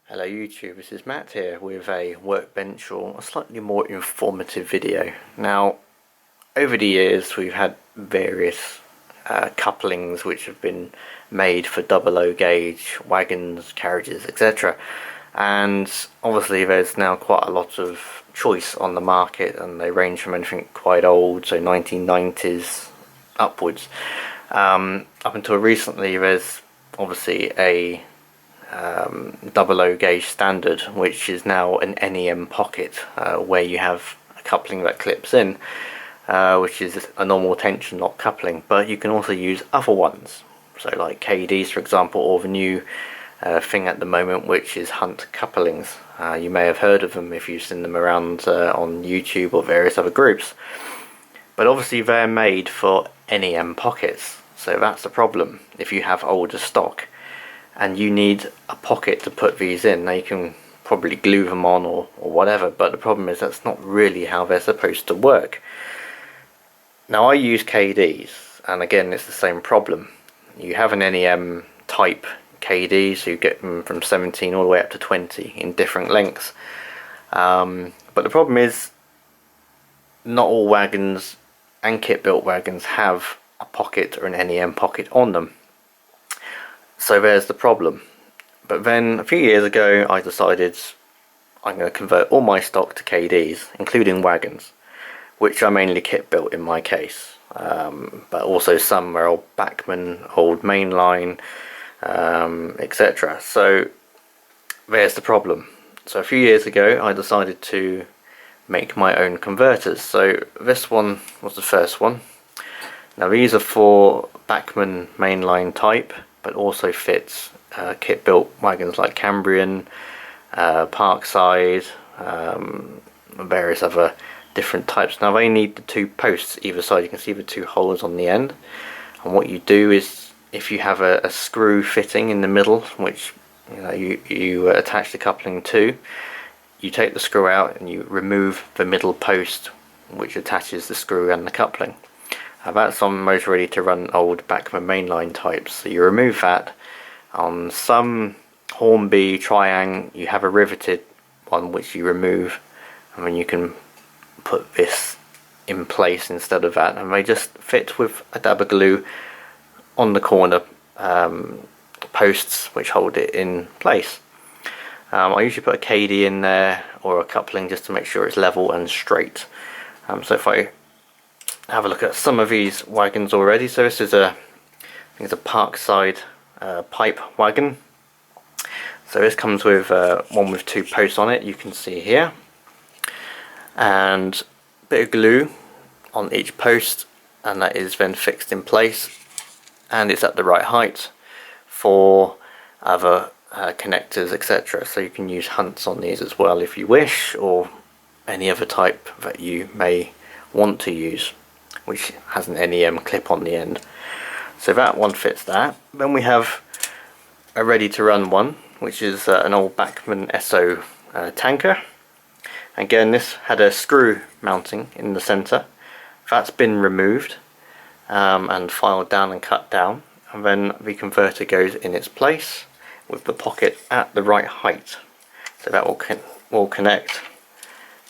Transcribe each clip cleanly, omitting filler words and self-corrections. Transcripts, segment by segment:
Hello YouTube, this is Matt here with a workbench or a slightly more informative video. Now, over the years we've had various couplings which have been made for 00 gauge wagons, carriages, etc. And obviously there's now quite a lot of choice on the market, and they range from anything quite old, so 1990s upwards. Up until recently there's obviously a 00 gauge standard, which is now an NEM pocket, where you have a coupling that clips in, which is a normal tension lock coupling, but you can also use other ones, so like Kadees for example, or the new thing at the moment, which is Hunt couplings. You may have heard of them if you've seen them around on YouTube or various other groups, but obviously they're made for NEM pockets, so that's the problem if you have older stock and you need a pocket to put these in. Now you can probably glue them on or whatever, but the problem is that's not really how they're supposed to work. Now I use Kadees, and again it's the same problem. You have an NEM type Kadee, so you get them from 17 all the way up to 20 in different lengths. But the problem is not all wagons and kit built wagons have a pocket or an NEM pocket on them. So there's the problem. But then a few years ago I decided I'm going to convert all my stock to Kadees, including wagons, which are mainly kit built in my case, but also some are old Bachmann, old Mainline, etc. So there's the problem. So a few years ago I decided to make my own converters. So this one was the first one. Now these are for Bachmann Mainline type, but also fits kit built wagons like Cambrian, Parkside, various other different types. Now they need the two posts either side. You can see the two holes on the end, and what you do is, if you have a screw fitting in the middle, which you attach the coupling to, you take the screw out and you remove the middle post which attaches the screw and the coupling. That's on most ready to run old Bachmann mainline types, so you remove that. On some Hornby, Triang, you have a riveted one which you remove, and then you can put this in place instead of that, and they just fit with a dab of glue on the corner posts which hold it in place. I usually put a Kadee in there or a coupling just to make sure it's level and straight. So if I have a look at some of these wagons already, so this is I think it's a Parkside pipe wagon. So this comes with one with two posts on it, you can see here, and a bit of glue on each post, and that is then fixed in place, and it's at the right height for other connectors, etc. So you can use Hunts on these as well if you wish, or any other type that you may want to use, which has an NEM clip on the end. So that one fits that. Then we have a ready to run one, which is an old Bachmann SO tanker. Again, this had a screw mounting in the centre. That's been removed and filed down and cut down, and then the converter goes in its place with the pocket at the right height. So that will connect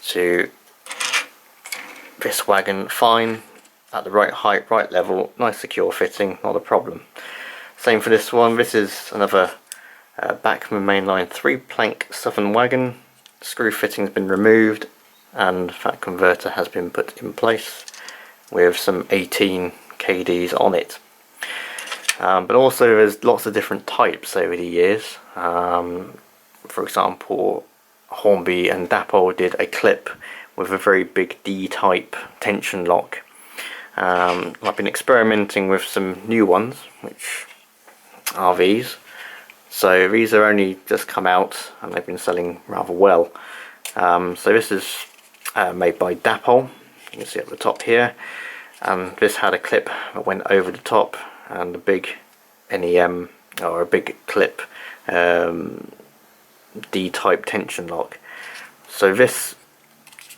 to this wagon fine, at the right height, right level, nice secure fitting, not a problem. Same for this one. This is another Bachmann mainline 3-plank southern wagon. Screw fitting has been removed and that converter has been put in place with some 18 Kadees on it. But also there's lots of different types over the years. For example, Hornby and Dapol did a clip with a very big D-type tension lock. I've been experimenting with some new ones, which are these. So these are only just come out and they've been selling rather well. So this is made by Dapol, you can see at the top here, and this had a clip that went over the top and a big NEM, or a big clip D-type tension lock. So this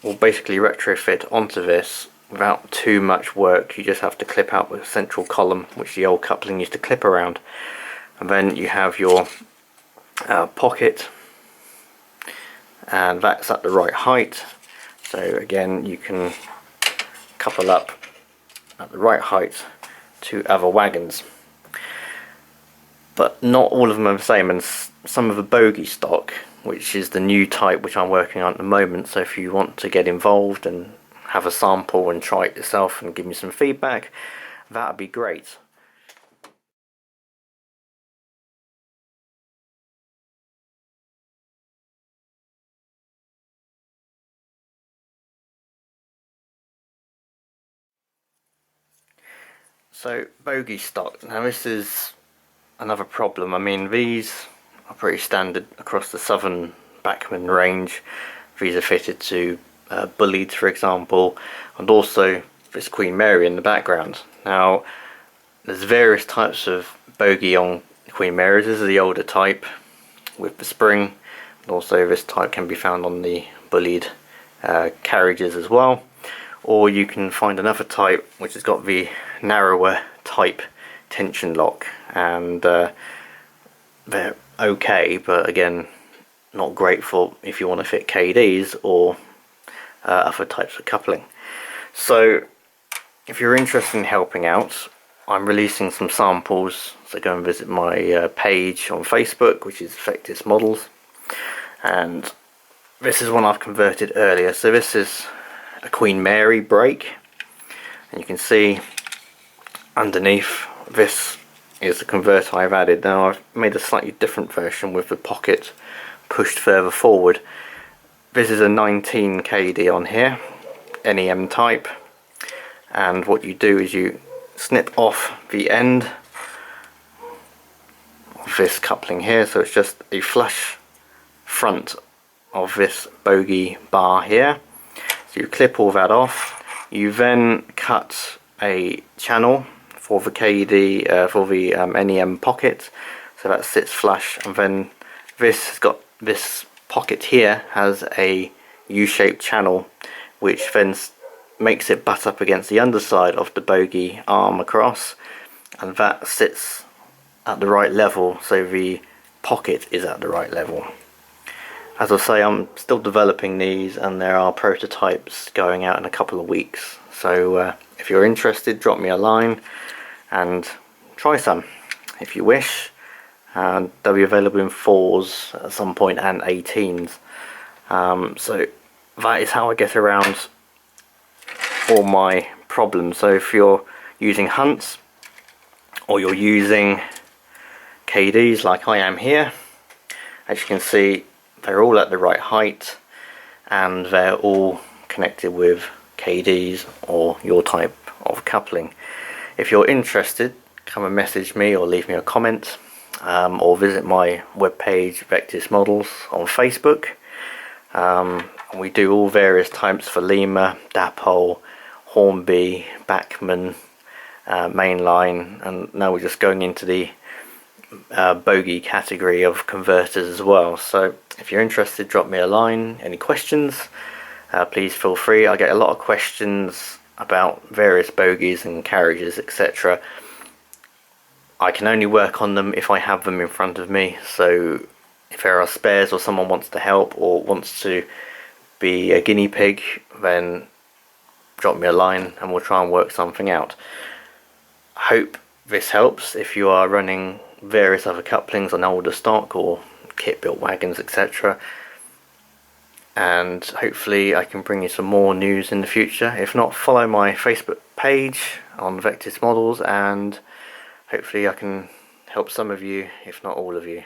will basically retrofit onto this without too much work. You just have to clip out the central column, which the old coupling used to clip around, and then you have your pocket and that's at the right height. So again, you can couple up at the right height to other wagons. But not all of them are the same, and some of the bogie stock, which is the new type which I'm working on at the moment, so if you want to get involved and have a sample and try it yourself and give me some feedback, that would be great. So bogie stock, now this is another problem. I mean, these are pretty standard across the southern Bachmann range. These are fitted to bullies, for example, and also this Queen Mary in the background. Now there's various types of bogie on Queen Marys. This is the older type with the spring, and also this type can be found on the bullied carriages as well. Or you can find another type which has got the narrower type tension lock, and they're okay, but again not great for if you want to fit Kadees or other types of coupling. So if you're interested in helping out, I'm releasing some samples, so go and visit my page on Facebook, which is Vectis Models, and this is one I've converted earlier. So this is a Queen Mary brake, and you can see underneath this is the converter I've added. Now I've made a slightly different version with the pocket pushed further forward. This is a 19 Kadee on here, NEM type, and what you do is you snip off the end of this coupling here, so it's just a flush front of this bogie bar here. So you clip all that off, you then cut a channel for the Kadee, for the NEM pocket, so that sits flush, and then this pocket here has a U-shaped channel which then makes it butt up against the underside of the bogie arm across, and that sits at the right level, so the pocket is at the right level. As I say, I'm still developing these, and there are prototypes going out in a couple of weeks, so if you're interested, drop me a line and try some if you wish. And they'll be available in 4s at some point and 18s. So that is how I get around all my problems. So if you're using Hunts or you're using Kadees like I am here, as you can see, they're all at the right height and they're all connected with Kadees or your type of coupling. If you're interested, come and message me or leave me a comment, or visit my webpage Vectis Models on Facebook. We do all various types for Lima, Dapol, Hornby, Bachmann, Mainline, and now we're just going into the bogie category of converters as well. So if you're interested, drop me a line. Any questions, please feel free. I get a lot of questions about various bogies and carriages, etc. I can only work on them if I have them in front of me, so if there are spares or someone wants to help or wants to be a guinea pig, then drop me a line and we'll try and work something out. I hope this helps if you are running various other couplings on older stock or kit built wagons, etc. And hopefully I can bring you some more news in the future. If not, follow my Facebook page on Vectis Models, and hopefully I can help some of you, if not all of you.